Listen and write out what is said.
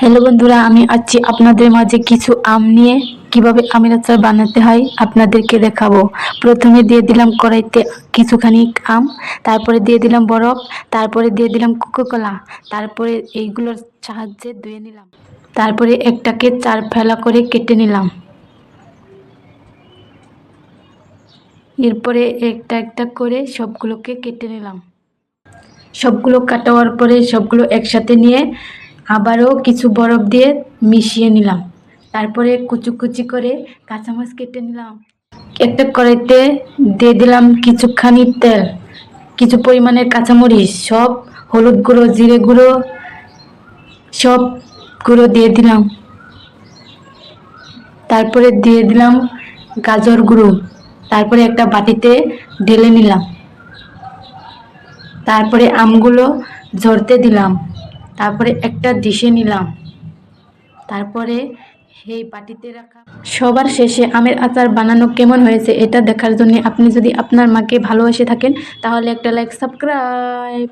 Hello বন্ধুরা, আমি আছি আপনাদের মাঝে কিছু আম নিয়ে কিভাবে আমের আচার বানাতে হয় আপনাদেরকে দেখাবো। প্রথমে দিয়ে দিলাম কড়াইতে কিছুখানি আম, তারপরে দিয়ে দিলাম বরফ, তারপরে দিয়ে দিলাম কোকোকোলা, তারপরে এইগুলোর সাহায্যে ধুয়ে নিলাম, তারপরে একটাকে 4 ফালা করে কেটে নিলাম। এরপরে একটা একটা করে সবগুলোকে কেটে নিলাম। সবগুলো কাটা হওয়ার পরে সবগুলো একসাথে নিয়ে আবারও কিছু বরফ দিয়ে মিশিয়ে নিলাম। তারপরে কুচি কুচি করে কাঁচামরিচ কেটে নিলাম। একটা কড়াইতে দিয়ে দিলাম কিছুখানি তেল, কিছু পরিমাণের কাঁচামরিচ, সব হলুদ গুঁড়ো, জিরে গুঁড়ো, সব গুঁড়ো দিয়ে দিলাম। তারপরে দিয়ে দিলাম গাজর গুঁড়ো, তারপরে একটা বাটিতে ঢেলে নিলাম। তারপরে আমগুলো ঝরতে দিলাম, তারপরে একটা ডিশে নিলাম। তারপরে এই বাটিতে রাখা সবার শেষে আমের আচার বানানো কেমন হয়েছে এটা দেখার জন্য আপনি যদি আপনার মাকে ভালোবেসে থাকেন তাহলে একটা লাইক, সাবস্ক্রাইব।